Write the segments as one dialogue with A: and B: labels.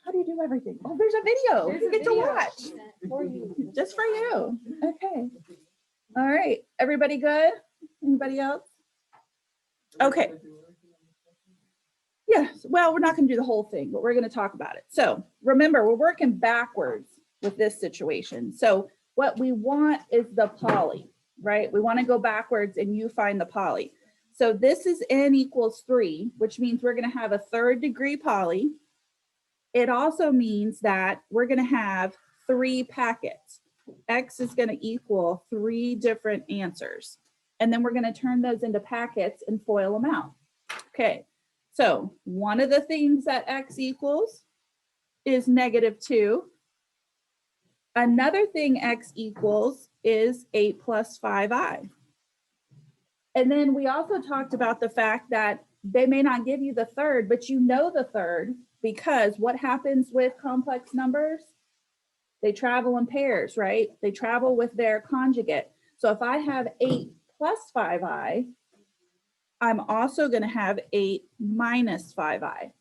A: How do you do everything? Oh, there's a video you get to watch. Just for you. Okay. All right. Everybody good? Anybody else? Okay. Yes. Well, we're not going to do the whole thing, but we're going to talk about it. So remember, we're working backwards with this situation. So what we want is the poly, right? We want to go backwards and you find the poly. So this is n equals 3, which means we're going to have a 3rd degree poly. It also means that we're going to have 3 packets. X is going to equal 3 different answers. And then we're going to turn those into packets and FOIL them out. Okay. So one of the things that X equals is -2. Another thing X equals is 8 plus 5i. And then we also talked about the fact that they may not give you the 3rd, but you know the 3rd because what happens with complex numbers? They travel in pairs, right? They travel with their conjugate. So if I have 8 plus 5i, I'm also going to have 8 minus 5i.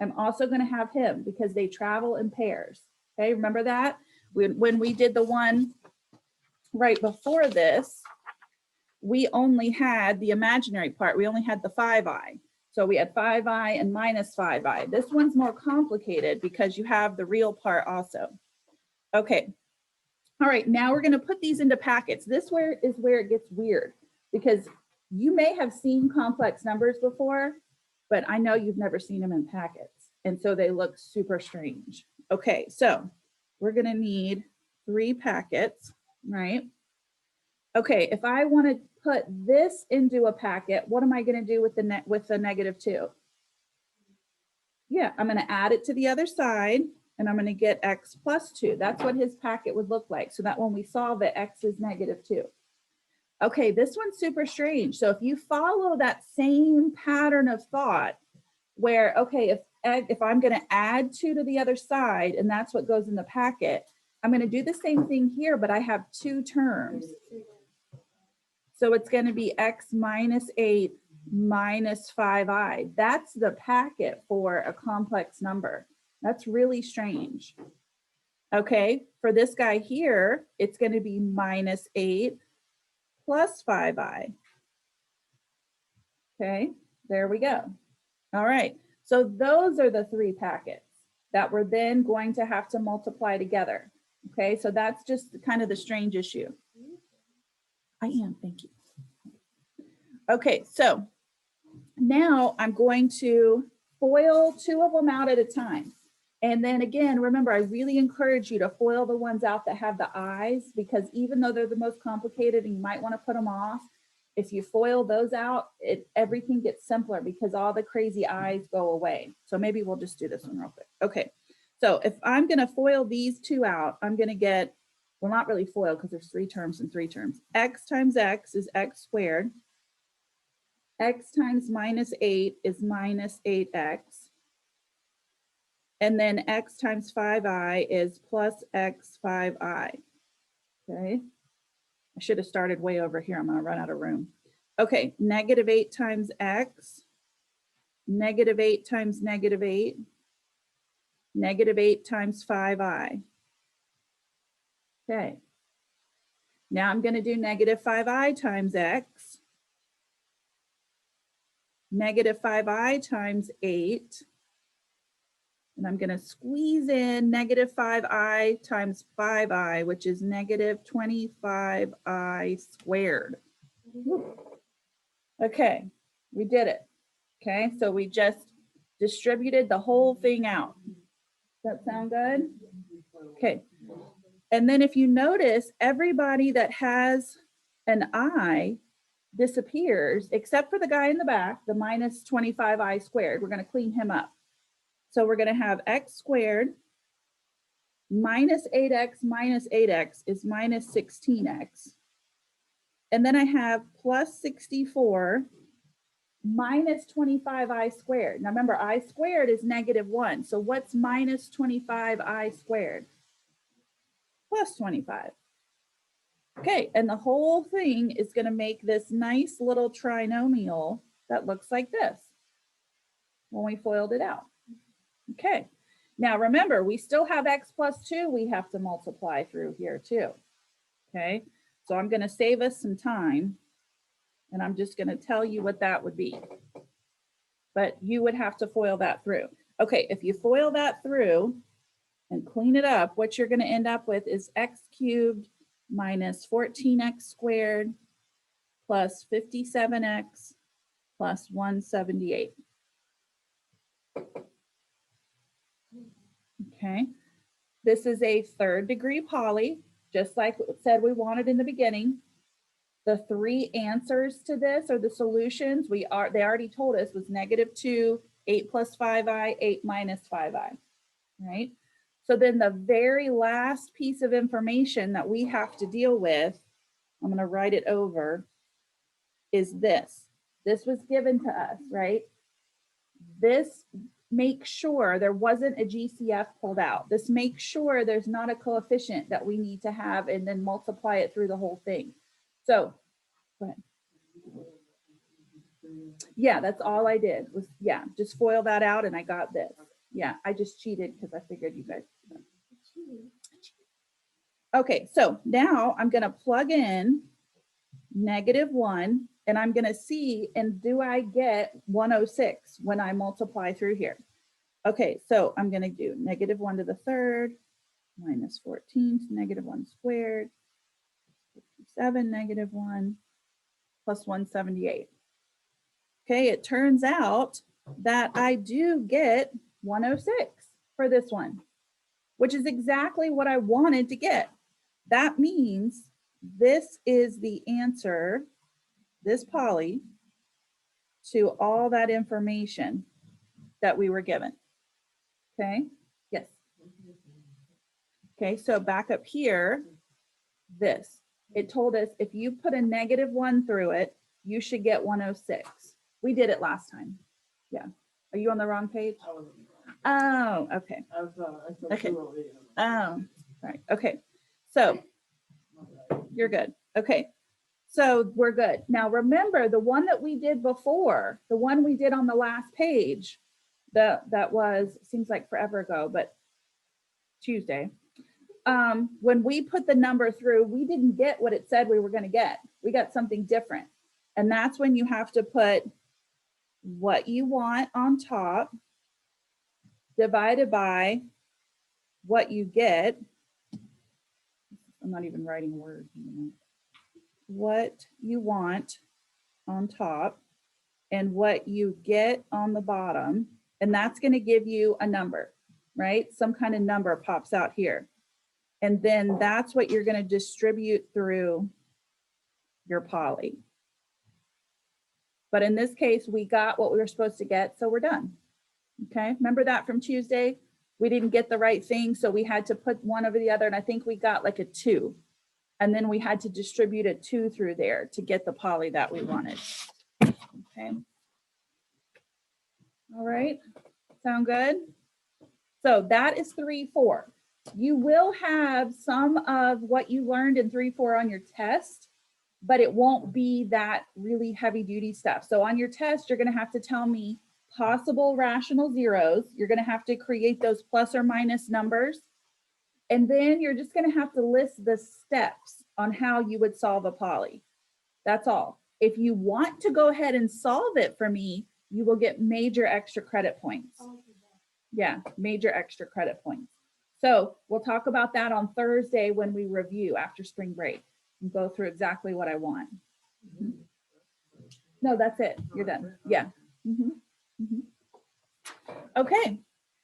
A: I'm also going to have him because they travel in pairs. Okay, remember that? When we did the one right before this, we only had the imaginary part. We only had the 5i. So we had 5i and minus 5i. This one's more complicated because you have the real part also. Okay. All right, now we're going to put these into packets. This is where it gets weird because you may have seen complex numbers before, but I know you've never seen them in packets. And so they look super strange. Okay, so we're going to need 3 packets, right? Okay, if I want to put this into a packet, what am I going to do with the -2? Yeah, I'm going to add it to the other side and I'm going to get X plus 2. That's what his packet would look like. So that when we solve it, X is -2. Okay, this one's super strange. So if you follow that same pattern of thought where, okay, if I'm going to add 2 to the other side and that's what goes in the packet, I'm going to do the same thing here, but I have 2 terms. So it's going to be X minus 8 minus 5i. That's the packet for a complex number. That's really strange. Okay, for this guy here, it's going to be minus 8 plus 5i. Okay, there we go. All right, so those are the 3 packets that we're then going to have to multiply together. Okay, so that's just kind of the strange issue. I am, thank you. Okay, so now I'm going to FOIL 2 of them out at a time. And then again, remember, I really encourage you to FOIL the ones out that have the eyes, because even though they're the most complicated and you might want to put them off, if you FOIL those out, everything gets simpler because all the crazy eyes go away. So maybe we'll just do this one real quick. Okay, so if I'm going to FOIL these 2 out, I'm going to get, well, not really FOIL because there's 3 terms and 3 terms. X times X is X squared. X times minus 8 is minus 8X. And then X times 5i is plus X 5i. Okay. I should have started way over here. I'm going to run out of room. Okay. -8 times X. -8 times -8. -8 times 5i. Okay. Now I'm going to do -5i times X. -5i times 8. And I'm going to squeeze in -5i times 5i, which is -25i squared. Okay, we did it. Okay, so we just distributed the whole thing out. Does that sound good? Okay. And then if you notice, everybody that has an I disappears, except for the guy in the back, the -25i squared. We're going to clean him up. So we're going to have X squared minus 8X minus 8X is minus 16X. And then I have plus 64 minus 25i squared. Now remember, I squared is -1. So what's minus 25i squared? Plus 25. Okay, and the whole thing is going to make this nice little trinomial that looks like this when we FOILed it out. Okay, now remember, we still have x plus 2 we have to multiply through here too. Okay, so I'm going to save us some time, and I'm just going to tell you what that would be. But you would have to FOIL that through. Okay, if you FOIL that through and clean it up, what you're going to end up with is x cubed minus 14x squared plus 57x plus 178. Okay, this is a third degree poly, just like it said we wanted in the beginning. The three answers to this, or the solutions, they already told us was -2, 8 plus 5i, 8 minus 5i, right? So then the very last piece of information that we have to deal with, I'm going to write it over, is this. This was given to us, right? This makes sure there wasn't a GCF pulled out. This makes sure there's not a coefficient that we need to have and then multiply it through the whole thing. So, go ahead. Yeah, that's all I did was, yeah, just FOIL that out and I got this. Yeah, I just cheated because I figured you guys. Okay, so now I'm going to plug in -1 and I'm going to see, and do I get 106 when I multiply through here? Okay, so I'm going to do -1 to the third minus 14 to -1 squared, 57 -1 plus 178. Okay, it turns out that I do get 106 for this one, which is exactly what I wanted to get. That means this is the answer, this poly, to all that information that we were given. Okay, yes. Okay, so back up here, this, it told us if you put a -1 through it, you should get 106. We did it last time. Yeah. Are you on the wrong page? Oh, okay. Okay. Oh, right. Okay. So you're good. Okay. So we're good. Now remember the one that we did before, the one we did on the last page, that was, seems like forever ago, but Tuesday. When we put the number through, we didn't get what it said we were going to get. We got something different. And that's when you have to put what you want on top divided by what you get. I'm not even writing words. What you want on top and what you get on the bottom. And that's going to give you a number, right? Some kind of number pops out here. And then that's what you're going to distribute through your poly. But in this case, we got what we were supposed to get, so we're done. Okay, remember that from Tuesday? We didn't get the right thing, so we had to put one over the other, and I think we got like a 2. And then we had to distribute a 2 through there to get the poly that we wanted. Okay. All right, sound good? So that is 3-4. You will have some of what you learned in 3-4 on your test, but it won't be that really heavy duty stuff. So on your test, you're going to have to tell me possible rational zeros. You're going to have to create those plus or minus numbers. And then you're just going to have to list the steps on how you would solve a poly. That's all. If you want to go ahead and solve it for me, you will get major extra credit points. Yeah, major extra credit points. So we'll talk about that on Thursday when we review after spring break and go through exactly what I want. Mm-hmm. No, that's it. You're done. Yeah. Mm-hmm. Mm-hmm. Okay.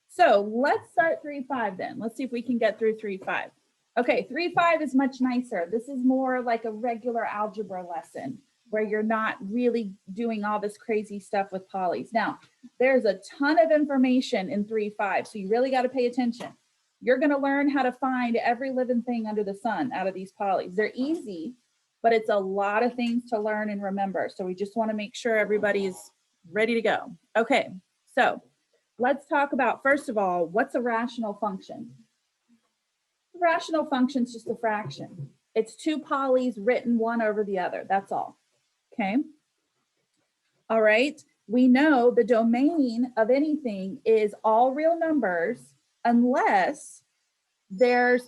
A: So let's start 3-5 then. Let's see if we can get through 3-5. Okay, 3-5 is much nicer. This is more like a regular algebra lesson where you're not really doing all this crazy stuff with polys. Now, there's a ton of information in 3-5, so you really got to pay attention. You're going to learn how to find every living thing under the sun out of these polys. They're easy, but it's a lot of things to learn and remember. So we just want to make sure everybody's ready to go. Okay, so let's talk about, first of all, what's a rational function? A rational function is just a fraction. It's 2 polys written one over the other. That's all. Okay. All right. we know the domain of anything is all real numbers unless there's,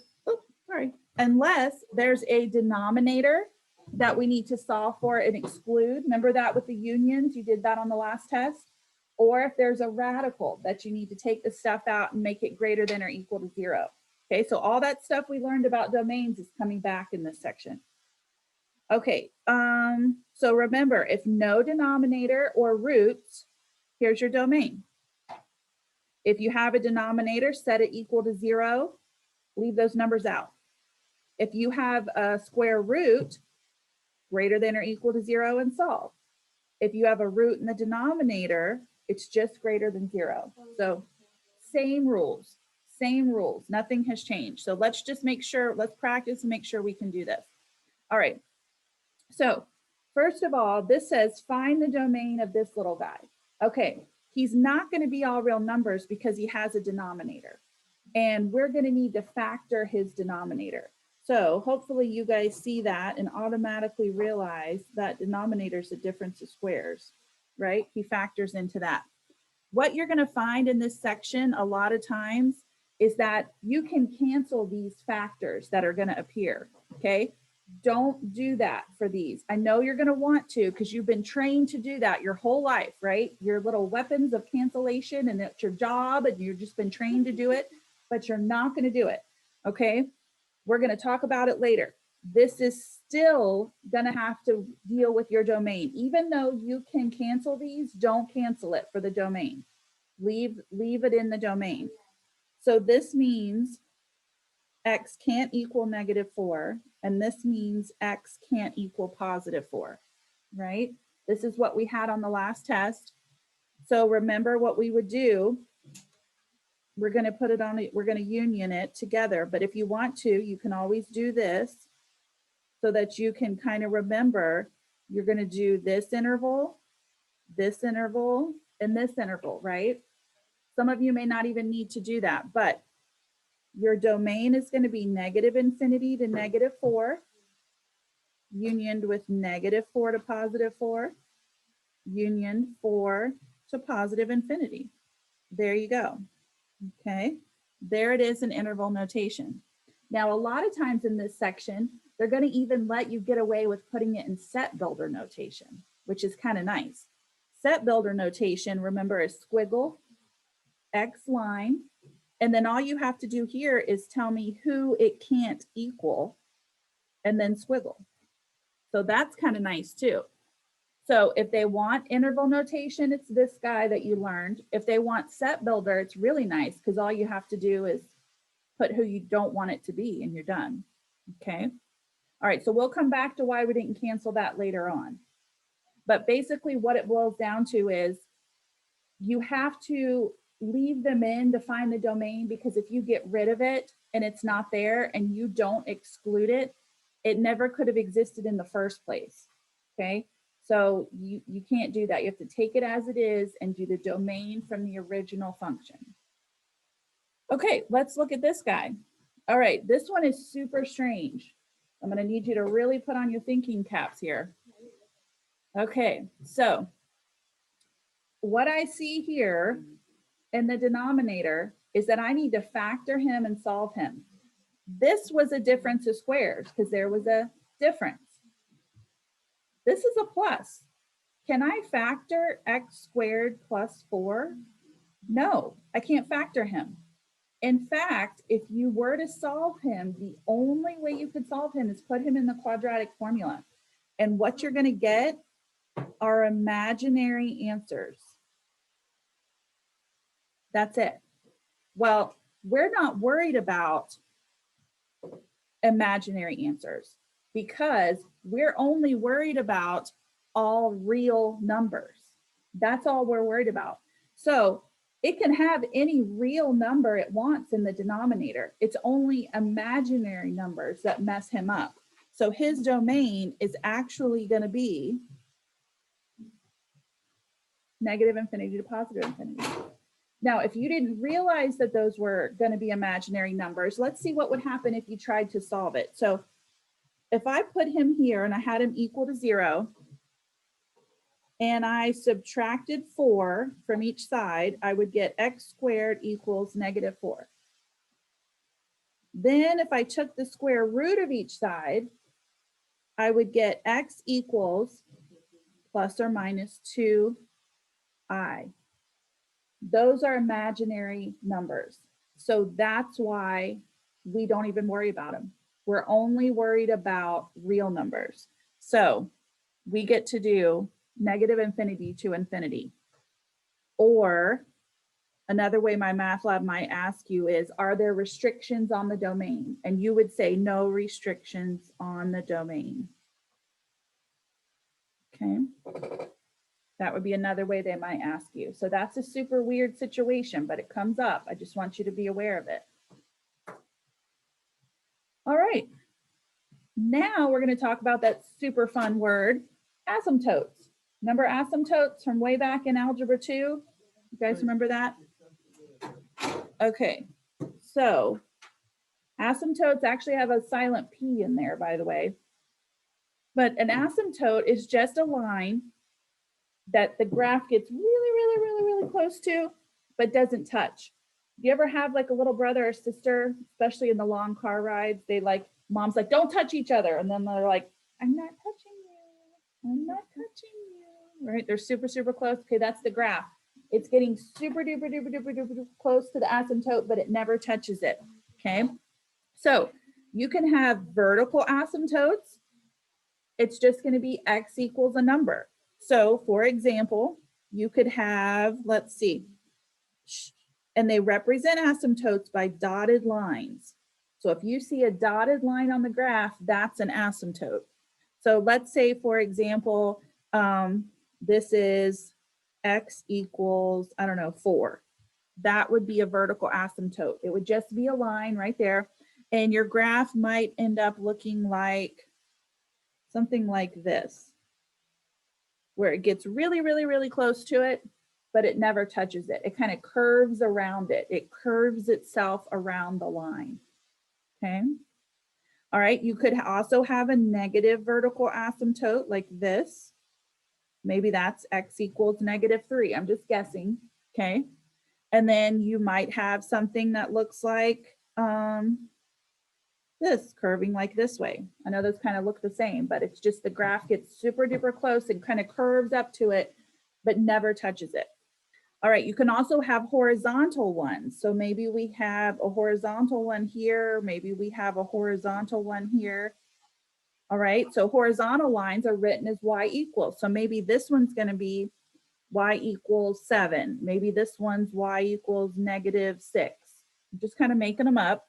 A: unless there's a denominator that we need to solve for and exclude. Remember that with the unions, you did that on the last test. Or if there's a radical that you need to take the stuff out and make it greater than or equal to 0. Okay, so all that stuff we learned about domains is coming back in this section. Okay, so remember, if no denominator or roots, here's your domain. If you have a denominator, set it equal to 0, leave those numbers out. If you have a square root, greater than or equal to 0 and solve. If you have a root in the denominator, it's just greater than 0. So same rules, nothing has changed. So let's just make sure, let's practice and make sure we can do this. All right, so first of all, this says find the domain of this little guy. Okay, he's not going to be all real numbers because he has a denominator. And we're going to need to factor his denominator. So hopefully you guys see that and automatically realize that denominator is the difference of squares, right? He factors into that. What you're going to find in this section a lot of times is that you can cancel these factors that are going to appear, okay? Don't do that for these. I know you're going to want to because you've been trained to do that your whole life, right? Your little weapons of cancellation, and it's your job and you've just been trained to do it, but you're not going to do it, okay? We're going to talk about it later. This is still going to have to deal with your domain. Even though you can cancel these, don't cancel it for the domain. Leave it in the domain. So this means x can't equal -4, and this means x can't equal +4, right? This is what we had on the last test. So remember what we would do. We're going to put it on, we're going to union it together. But if you want to, you can always do this so that you can kind of remember you're going to do this interval, and this interval, right? Some of you may not even need to do that, but your domain is going to be -infinity to -4, unioned with -4 to +4, union 4 to +infinity. There you go. Okay, there it is in interval notation. Now, a lot of times in this section, they're going to even let you get away with putting it in set builder notation, which is kind of nice. Set builder notation, remember, is squiggle, X line, and then all you have to do here is tell me who it can't equal, and then squiggle. So that's kind of nice too. So if they want interval notation, it's this guy that you learned. If they want set builder, it's really nice because all you have to do is put who you don't want it to be and you're done. Okay. All right. So we'll come back to why we didn't cancel that later on. But basically what it boils down to is you have to leave them in to find the domain, because if you get rid of it and it's not there and you don't exclude it, it never could have existed in the first place. Okay. So you can't do that. You have to take it as it is and do the domain from the original function. Okay, let's look at this guy. All right, this one is super strange. I'm going to need you to really put on your thinking caps here. Okay, so what I see here in the denominator is that I need to factor him and solve him. This was a difference of squares because there was a difference. This is a plus. Can I factor x squared plus 4? No, I can't factor him. In fact, if you were to solve him, the only way you could solve him is put him in the quadratic formula. And what you're going to get are imaginary answers. That's it. Well, we're not worried about imaginary answers because we're only worried about all real numbers. That's all we're worried about. So it can have any real number it wants in the denominator. It's only imaginary numbers that mess him up. So his domain is actually going to be -infinity to +infinity. Now, if you didn't realize that those were going to be imaginary numbers, let's see what would happen if you tried to solve it. So if I put him here and I had him equal to 0, and I subtracted 4 from each side, I would get x squared equals -4. Then if I took the square root of each side, I would get x equals plus or minus 2i. Those are imaginary numbers. So that's why we don't even worry about them. We're only worried about real numbers. So we get to do -infinity to infinity. Or another way my math lab might ask you is, are there restrictions on the domain? And you would say no restrictions on the domain. Okay. That would be another way they might ask you. So that's a super weird situation, but it comes up. I just want you to be aware of it. All right. Now we're going to talk about that super fun word, asymptotes. Remember asymptotes from way back in Algebra 2? You guys remember that? Okay. So asymptotes actually have a silent P in there, by the way. But an asymptote is just a line that the graph gets really close to, but doesn't touch. Do you ever have like a little brother or sister, especially in the long car rides, they like, mom's like, don't touch each other. And then they're like, I'm not touching you. I'm not touching you. Right? They're super close. Okay, that's the graph. It's getting super duper close to the asymptote, but it never touches it. Okay. So you can have vertical asymptotes. It's just going to be x equals a number. So for example, you could have, let's see, and they represent asymptotes by dotted lines. So if you see a dotted line on the graph, that's an asymptote. So let's say, for example, this is x equals, I don't know, 4. That would be a vertical asymptote. It would just be a line right there. And your graph might end up looking like something like this, where it gets really close to it, but it never touches it. It kind of curves around it. It curves itself around the line. Okay. All right. You could also have a negative vertical asymptote like this. Maybe that's x equals -3. I'm just guessing. Okay. And then you might have something that looks like this, curving like this way. I know those kind of look the same, but it's just the graph gets super duper close and kind of curves up to it, but never touches it. All right, you can also have horizontal ones. So maybe we have a horizontal one here, maybe we have a horizontal one here. All right, so horizontal lines are written as y equals. So maybe this one's going to be y equals 7. Maybe this one's y equals -6. I'm just kind of making them up.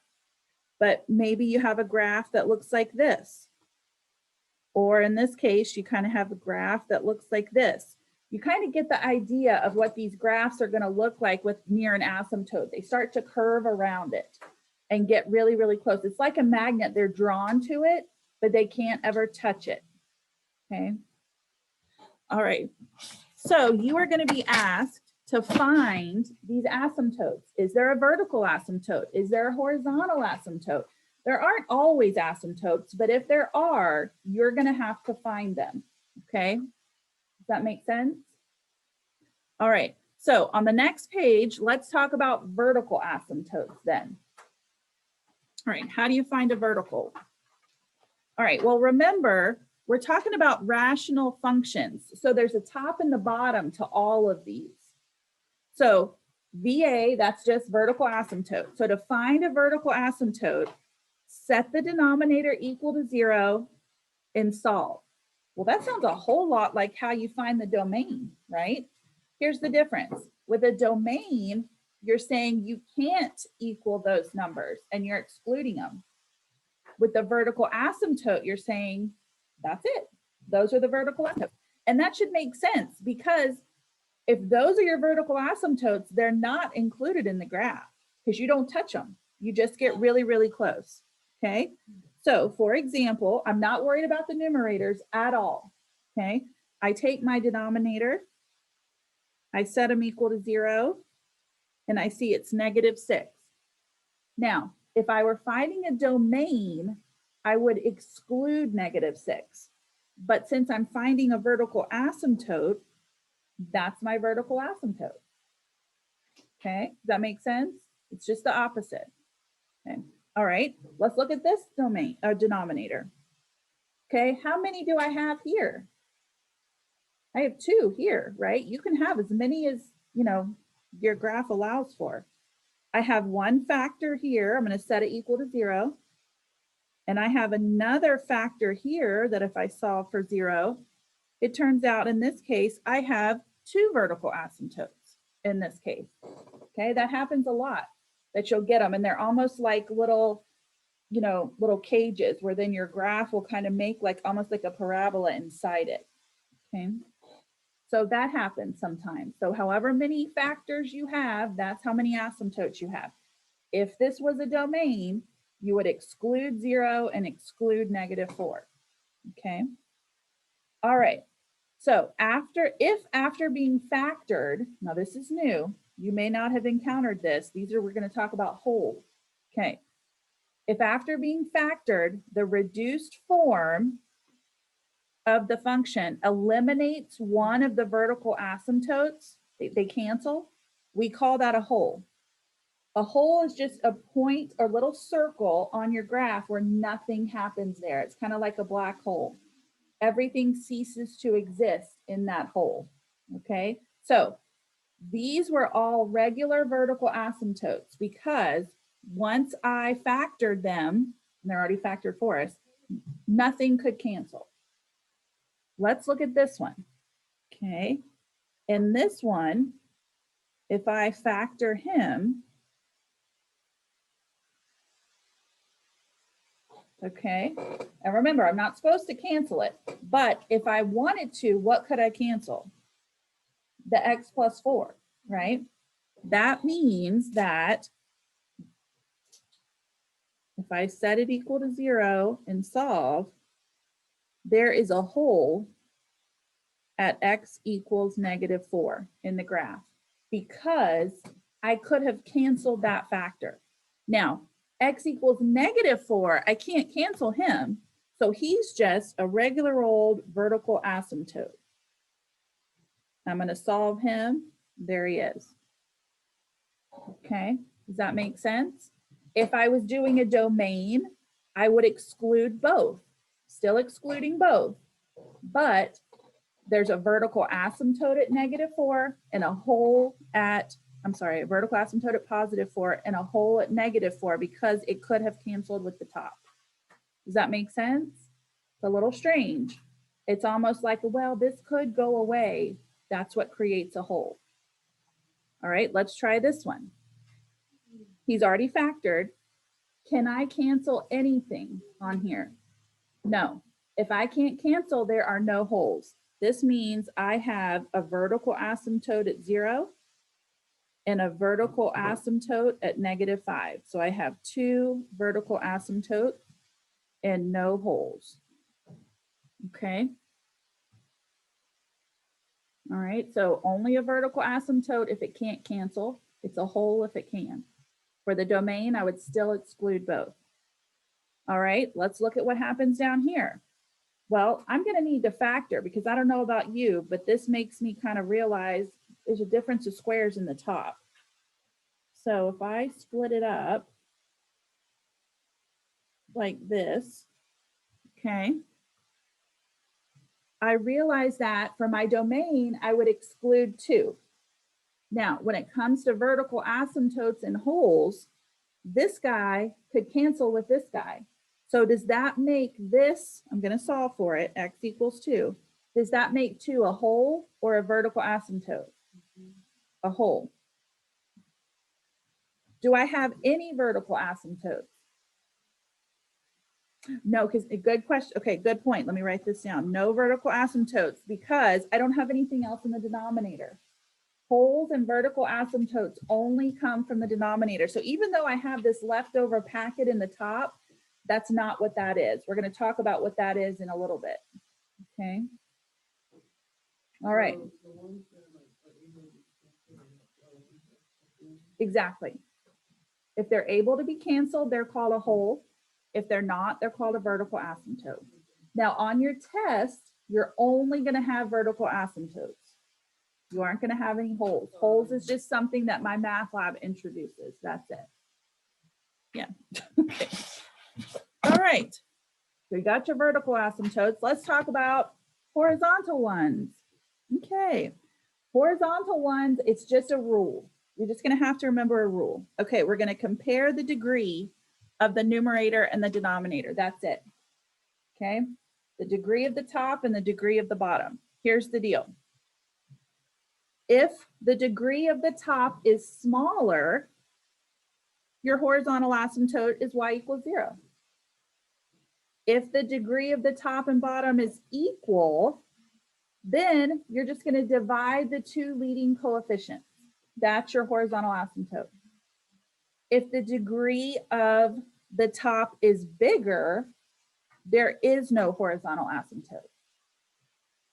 A: But maybe you have a graph that looks like this. Or in this case, you kind of have a graph that looks like this. You kind of get the idea of what these graphs are going to look like with near an asymptote. They start to curve around it and get really close. It's like a magnet. They're drawn to it, but they can't ever touch it. Okay. All right. So you are going to be asked to find these asymptotes. Is there a vertical asymptote? Is there a horizontal asymptote? There aren't always asymptotes, but if there are, you're going to have to find them. Okay. Does that make sense? All right. So on the next page, let's talk about vertical asymptotes then. All right. How do you find a vertical? All right. Well, remember, we're talking about rational functions. So there's a top and the bottom to all of these. So VA, that's just vertical asymptote. So to find a vertical asymptote, set the denominator equal to 0 and solve. Well, that sounds a whole lot like how you find the domain, right? Here's the difference. With a domain, you're saying you can't equal those numbers and you're excluding them. With the vertical asymptote, you're saying, that's it. Those are the vertical asymptotes. And that should make sense because if those are your vertical asymptotes, they're not included in the graph because you don't touch them. You just get really close, okay? So for example, I'm not worried about the numerators at all, okay? I take my denominator, I set them equal to 0, and I see it's -6. Now, if I were finding a domain, I would exclude -6. But since I'm finding a vertical asymptote, That's my vertical asymptote. Okay, does that make sense? It's just the opposite. Okay, all right, let's look at this domain, denominator. Okay, how many do I have here? I have 2 here, right? You can have as many as, you know, your graph allows for. I have one factor here. I'm going to set it equal to 0. And I have another factor here that if I solve for 0, it turns out in this case, I have 2 vertical asymptotes in this case. Okay, that happens a lot that you'll get them, and they're almost like little, you know, little cages where then your graph will kind of make like almost like a parabola inside it. Okay, so that happens sometimes. So however many factors you have, that's how many asymptotes you have. If this was a domain, you would exclude 0 and exclude -4. Okay, all right. So if after being factored, now this is new, you may not have encountered this. We're going to talk about whole. Okay. If after being factored, the reduced form of the function eliminates one of the vertical asymptotes, they cancel, we call that a whole. A whole is just a point or little circle on your graph where nothing happens there. It's kind of like a black hole. Everything ceases to exist in that hole. Okay, so these were all regular vertical asymptotes because once I factored them, and they're already factored for us, nothing could cancel. Let's look at this one. Okay, in this one, if I factor him, okay, and remember, I'm not supposed to cancel it, but if I wanted to, what could I cancel? The x plus 4, right? That means that if I set it equal to 0 and solve, there is a hole at x equals -4 in the graph because I could have canceled that factor. Now, x equals -4, I can't cancel him. So he's just a regular old vertical asymptote. I'm going to solve him. There he is. Okay, does that make sense? If I was doing a domain, I would exclude both, still excluding both, but there's a vertical asymptote at -4 and a hole at, a vertical asymptote at +4 and a hole at -4 because it could have canceled with the top. Does that make sense? It's a little strange. It's almost like, well, this could go away. That's what creates a hole. All right, let's try this one. He's already factored. Can I cancel anything on here? No. If I can't cancel, there are no holes. This means I have a vertical asymptote at 0 and a vertical asymptote at -5. So I have 2 vertical asymptotes and no holes. Okay. All right, so only a vertical asymptote if it can't cancel. It's a hole if it can. For the domain, I would still exclude both. All right, let's look at what happens down here. Well, I'm going to need to factor because I don't know about you, but this makes me kind of realize there's a difference of squares in the top. So if I split it up like this, okay, I realize that for my domain, I would exclude 2. Now, when it comes to vertical asymptotes and holes, this guy could cancel with this guy. So does that make this, I'm going to solve for it, x equals 2. Does that make 2 a hole or a vertical asymptote? A hole. Do I have any vertical asymptotes? No, because a good question. Okay, good point. Let me write this down. No vertical asymptotes because I don't have anything else in the denominator. Holes and vertical asymptotes only come from the denominator. So even though I have this leftover packet in the top, that's not what that is. We're going to talk about what that is in a little bit. Okay. All right. Exactly. If they're able to be canceled, they're called a hole. If they're not, they're called a vertical asymptote. Now on your test, you're only going to have vertical asymptotes. You aren't going to have any holes. Holes is just something that my math lab introduces. That's it. Yeah. Okay. All right. So you got your vertical asymptotes. Let's talk about horizontal ones. Okay. Horizontal ones, it's just a rule. You're just going to have to remember a rule. Okay, we're going to compare the degree of the numerator and the denominator. That's it. Okay, the degree of the top and the degree of the bottom. Here's the deal. If the degree of the top is smaller, your horizontal asymptote is y equals 0. If the degree of the top and bottom is equal, then you're just going to divide the two leading coefficients. That's your horizontal asymptote. If the degree of the top is bigger, there is no horizontal asymptote.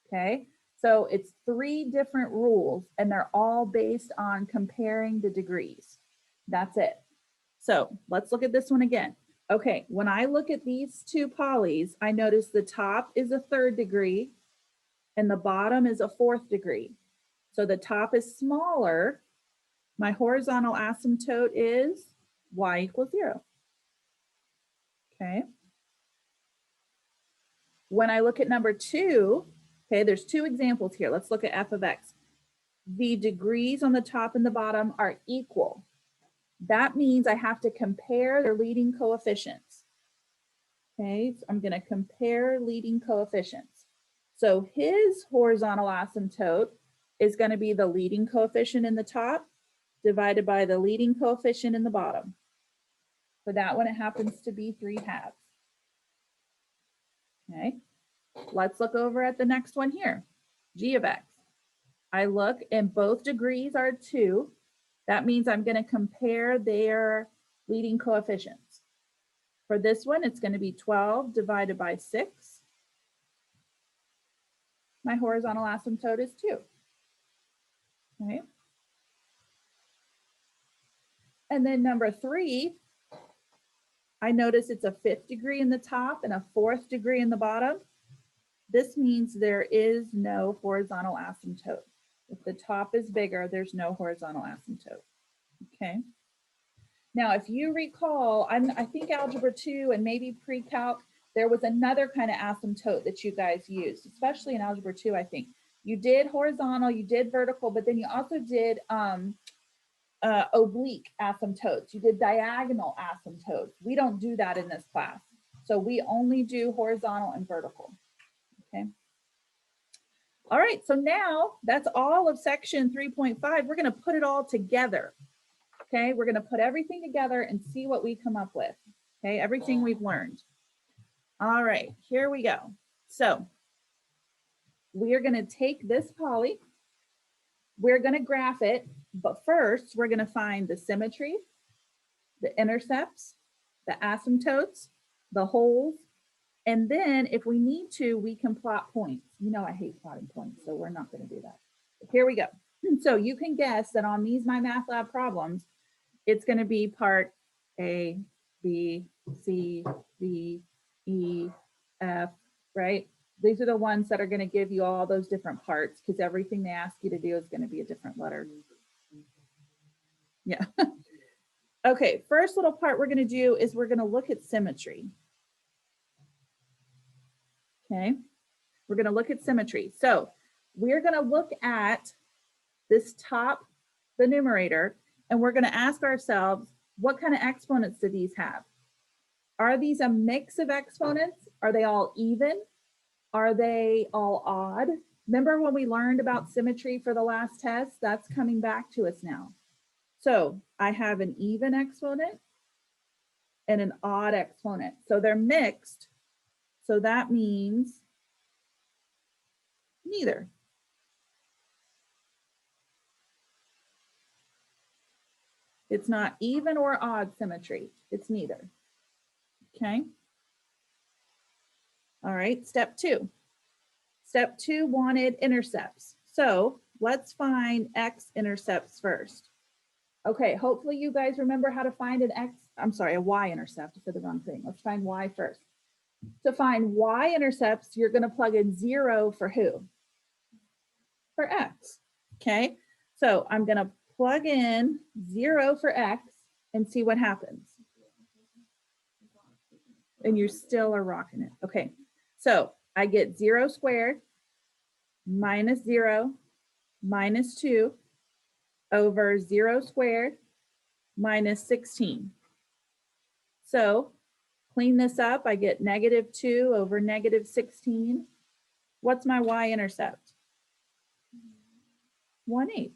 A: Okay, so it's 3 different rules and they're all based on comparing the degrees. That's it. So let's look at this one again. Okay, when I look at these 2 polys, I notice the top is a 3rd degree and the bottom is a 4th degree. So the top is smaller. My horizontal asymptote is y equals 0. Okay. When I look at number 2, okay, there's 2 examples here. Let's look at f of x. The degrees on the top and the bottom are equal. That means I have to compare their leading coefficients. Okay, so I'm going to compare leading coefficients. So his horizontal asymptote is going to be the leading coefficient in the top divided by the leading coefficient in the bottom. For that one, it happens to be 3/2. Okay, let's look over at the next one here, g of x. I look and both degrees are 2. That means I'm going to compare their leading coefficients. For this one, it's going to be 12 divided by 6. My horizontal asymptote is 2. Okay. And then number 3, I notice it's a 5th degree in the top and a 4th degree in the bottom. This means there is no horizontal asymptote. If the top is bigger, there's no horizontal asymptote. Okay. Now, if you recall, I think algebra 2 and maybe pre-calc, there was another kind of asymptote that you guys used, especially in algebra 2, I think. You did horizontal, you did vertical, but then you also did oblique asymptotes. You did diagonal asymptotes. We don't do that in this class. So we only do horizontal and vertical. Okay. All right, so now that's all of section 3.5. We're going to put it all together. Okay, we're going to put everything together and see what we come up with. Okay, everything we've learned. All right, here we go. So we are going to take this poly, we're going to graph it, but first we're going to find the symmetry, the intercepts, the asymptotes, the holes, and then if we need to, we can plot points. You know I hate plotting points, so we're not going to do that. Here we go. So you can guess that on these My Math Lab problems, it's going to be part A, B, C, D, E, F, right? These are the ones that are going to give you all those different parts because everything they ask you to do is going to be a different letter. Yeah. Okay, first little part we're going to do is we're going to look at symmetry. Okay, we're going to look at symmetry. So we're going to look at this top, the numerator, and we're going to ask ourselves, what kind of exponents do these have? Are these a mix of exponents? Are they all even? Are they all odd? Remember when we learned about symmetry for the last test? That's coming back to us now. So I have an even exponent and an odd exponent. So they're mixed. So that means neither. It's not even or odd symmetry. It's neither. Okay. All right, step 2. Step 2 wanted intercepts. So let's find X-intercepts first. Okay, hopefully you guys remember how to find a Y-intercept. I said the wrong thing. Let's find Y first. To find Y-intercepts, you're going to plug in 0 for who? For X. Okay, so I'm going to plug in 0 for x and see what happens. And you still are rocking it. Okay, so I get 0 squared minus 0 minus 2 over 0 squared minus 16. So clean this up, I get negative 2 over negative 16. What's my y-intercept? 1/8.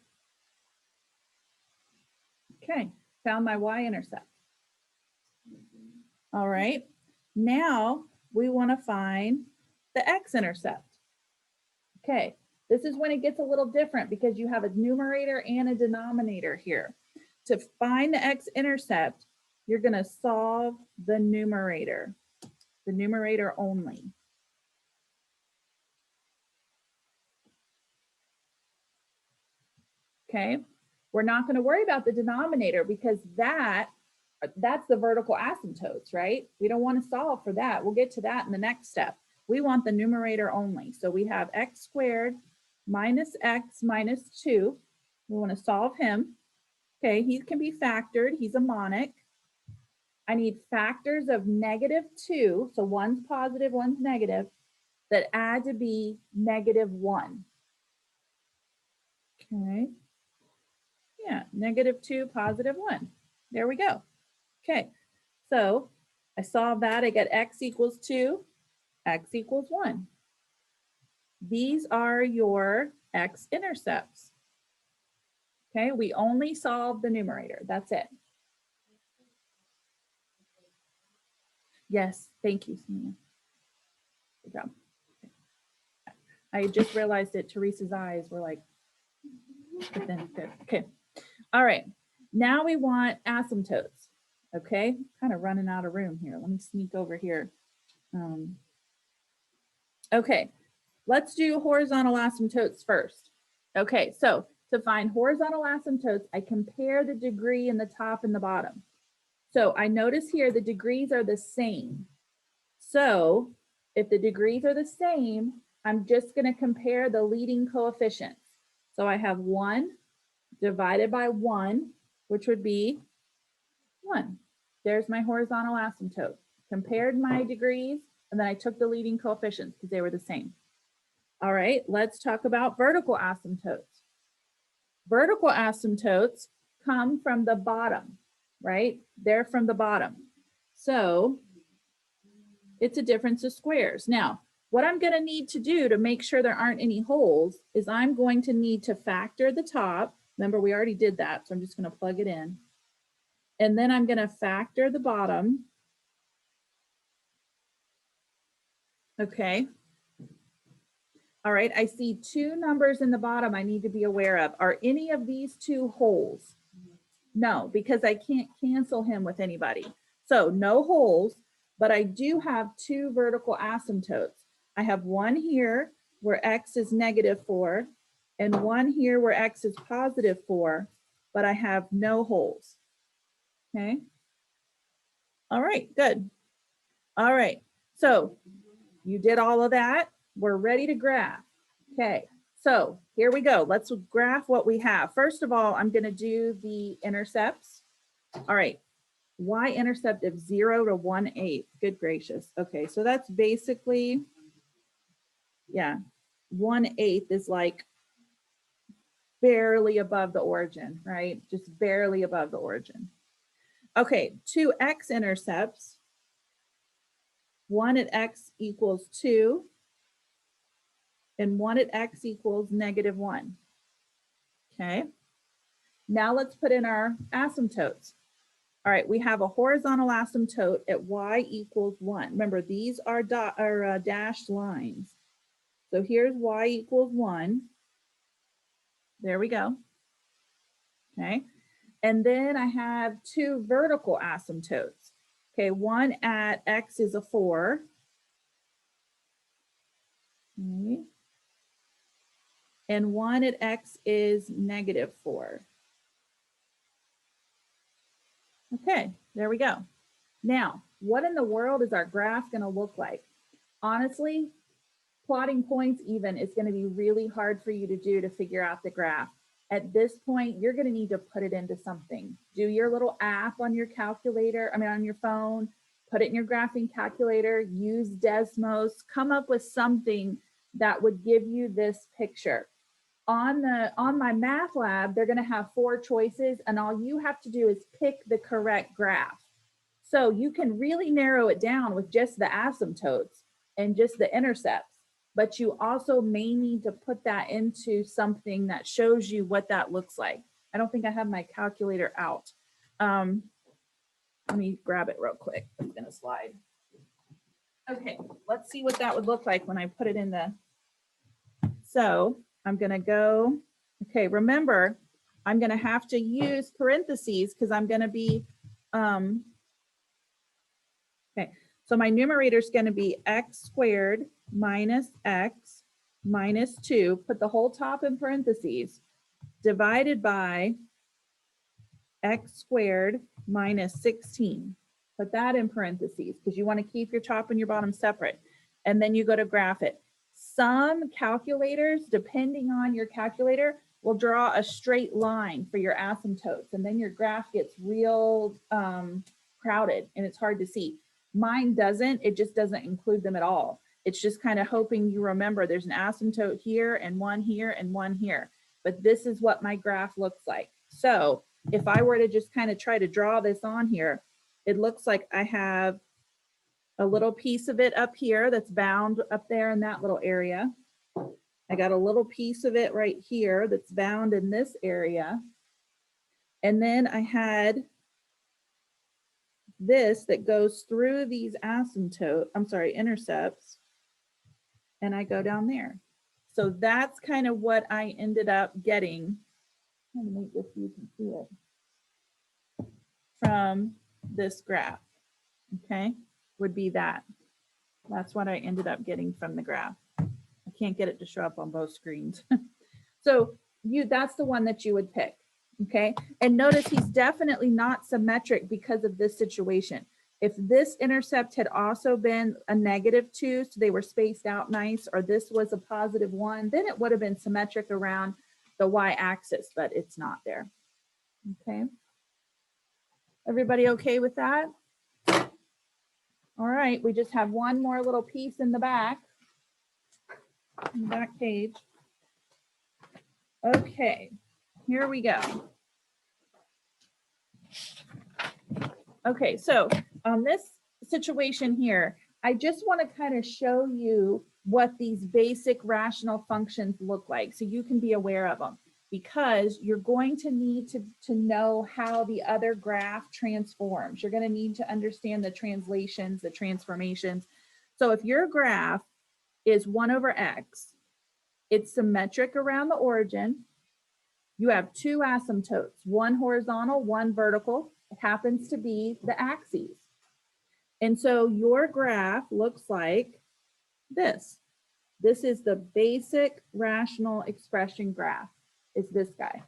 A: Okay, found my y-intercept. All right, now we want to find the x-intercept. Okay, this is when it gets a little different because you have a numerator and a denominator here. To find the x-intercept, you're going to solve the numerator only. Okay, we're not going to worry about the denominator because that's the vertical asymptotes, right? We don't want to solve for that. We'll get to that in the next step. We want the numerator only. So we have x squared minus x minus 2. We want to solve him. Okay, he can be factored. He's a monic. I need factors of negative 2. So one's positive, one's negative, that add to be negative 1. Okay. Yeah, negative 2, positive 1. There we go. Okay, so I solve that. I get x equals 2, x equals 1. These are your x-intercepts. Okay, we only solve the numerator. That's it. Yes, thank you, Samina. Good job. I just realized it. Teresa's eyes were like, but then good. Okay. All right. Now we want asymptotes. Okay. Kind of running out of room here. Let me sneak over here. Okay. Let's do horizontal asymptotes first. Okay. So to find horizontal asymptotes, I compare the degree in the top and the bottom. So I notice here the degrees are the same. So if the degrees are the same, I'm just going to compare the leading coefficients. So I have 1 divided by 1, which would be 1. There's my horizontal asymptote. Compared my degrees, and then I took the leading coefficients because they were the same. All right, let's talk about vertical asymptotes. Vertical asymptotes come from the bottom, right? They're from the bottom. So it's a difference of squares. Now, what I'm going to need to do to make sure there aren't any holes is I'm going to need to factor the top. Remember, we already did that, so I'm just going to plug it in. And then I'm going to factor the bottom. Okay. All right, I see 2 numbers in the bottom I need to be aware of. Are any of these 2 holes? No, because I can't cancel him with anybody. So no holes, but I do have 2 vertical asymptotes. I have one here where x is negative 4 and one here where x is positive 4, but I have no holes. Okay. All right, good. All right, so you did all of that. We're ready to graph. Okay, so here we go. Let's graph what we have. First of all, I'm going to do the intercepts. All right, y-intercept of 0 to 1/8. Good gracious. Okay, so that's basically, yeah, 1/8 is like barely above the origin, right? Just barely above the origin. Okay, 2 x-intercepts. 1 at x equals 2. And 1 at x equals negative 1. Okay. Now let's put in our asymptotes. All right, we have a horizontal asymptote at y equals 1. Remember, these are dashed lines. So here's y equals 1. There we go. Okay. And then I have 2 vertical asymptotes. Okay, 1 at x is a 4. Okay. And 1 at x is negative 4. Okay, there we go. Now, what in the world is our graph going to look like? Honestly, Plotting points even is going to be really hard for you to do to figure out the graph. At this point, you're going to need to put it into something. Do your little app on your calculator, on your phone, put it in your graphing calculator, use Desmos, come up with something that would give you this picture. On my math lab, they're going to have 4 choices, and all you have to do is pick the correct graph. So you can really narrow it down with just the asymptotes and just the intercepts, but you also may need to put that into something that shows you what that looks like. I don't think I have my calculator out. Let me grab it real quick. It's going to slide. Okay, let's see what that would look like when I put it in the. So I'm going to go, okay, remember, I'm going to have to use parentheses because I'm going to be, okay, so my numerator is going to be x squared minus x minus 2, put the whole top in parentheses, divided by x squared minus 16. Put that in parentheses because you want to keep your top and your bottom separate. And then you go to graph it. Some calculators, depending on your calculator, will draw a straight line for your asymptotes, and then your graph gets real crowded and it's hard to see. Mine doesn't, it just doesn't include them at all. It's just kind of hoping you remember there's an asymptote here and one here and one here. But this is what my graph looks like. So if I were to just kind of try to draw this on here, it looks like I have a little piece of it up here that's bound up there in that little area. I got a little piece of it right here that's bound in this area. And then I had this that goes through these intercepts, and I go down there. So that's kind of what I ended up getting. I'm going to make this so you can see it from this graph. Okay, would be that. That's what I ended up getting from the graph. I can't get it to show up on both screens. So that's the one that you would pick. Okay, and notice he's definitely not symmetric because of this situation. If this intercept had also been a -2, so they were spaced out nice, or this was a +1, then it would have been symmetric around the y-axis, but it's not there. Okay, everybody okay with that? All right, we just have one more little piece in the back page. Okay, here we go. Okay, so on this situation here, I just want to kind of show you what these basic rational functions look like so you can be aware of them, because you're going to need to know how the other graph transforms. You're going to need to understand the translations, the transformations. So if your graph is 1/x, it's symmetric around the origin. You have 2 asymptotes, one horizontal, one vertical. It happens to be the axes. And so your graph looks like this. This is the basic rational expression graph. It's this guy,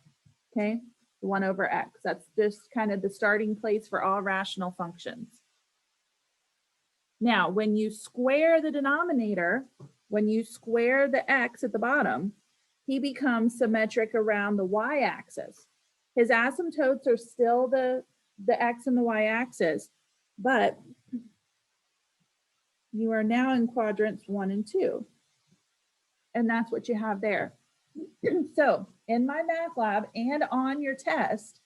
A: okay? 1/x. That's just kind of the starting place for all rational functions. Now, when you square the denominator, when you square the x at the bottom, he becomes symmetric around the y-axis. His asymptotes are still the x and the y-axis, but you are now in quadrants 1 and 2. And that's what you have there. So in my math lab and on your test,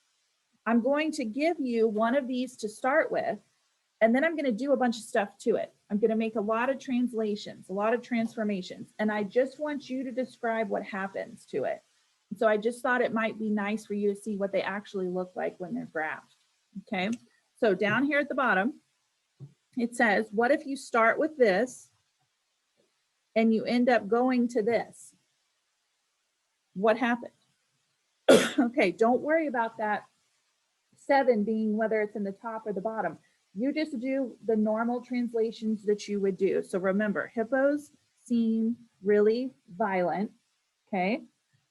A: I'm going to give you one of these to start with, and then I'm going to do a bunch of stuff to it. I'm going to make a lot of translations, a lot of transformations, and I just want you to describe what happens to it. So I just thought it might be nice for you to see what they actually look like when they're graphed. Okay, so down here at the bottom, it says, what if you start with this and you end up going to this? What happened? Okay, don't worry about that 7 being whether it's in the top or the bottom. You just do the normal translations that you would do. So remember, hippos seem really violent. Okay,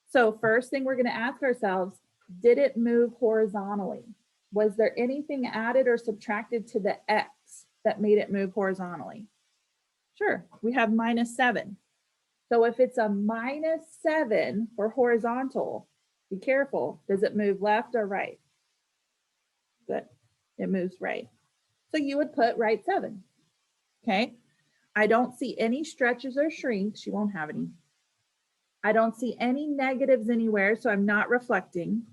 A: so first thing we're going to ask ourselves, did it move horizontally? Was there anything added or subtracted to the x that made it move horizontally? Sure, we have -7. So if it's a -7 for horizontal, be careful. Does it move left or right? Good. It moves right. So you would put right 7. Okay. I don't see any stretches or shrinks. You won't have any. I don't see any negatives anywhere, so I'm not reflecting.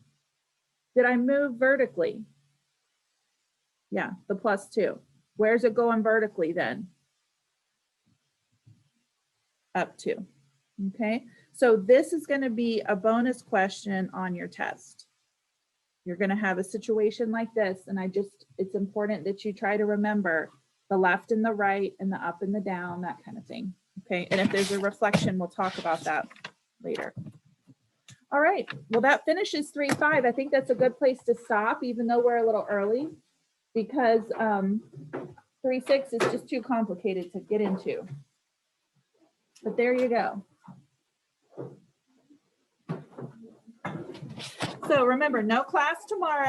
A: Did I move vertically? Yeah, the +2. Where's it going vertically then? Up 2. Okay, so this is going to be a bonus question on your test. You're going to have a situation like this, and it's important that you try to remember the left and the right and the up and the down, that kind of thing. Okay, and if there's a reflection, we'll talk about that later. All right, well, that finishes 3-5. I think that's a good place to stop, even though we're a little early, because 3-6 is just too complicated to get into. But there you go. So remember, no class tomorrow.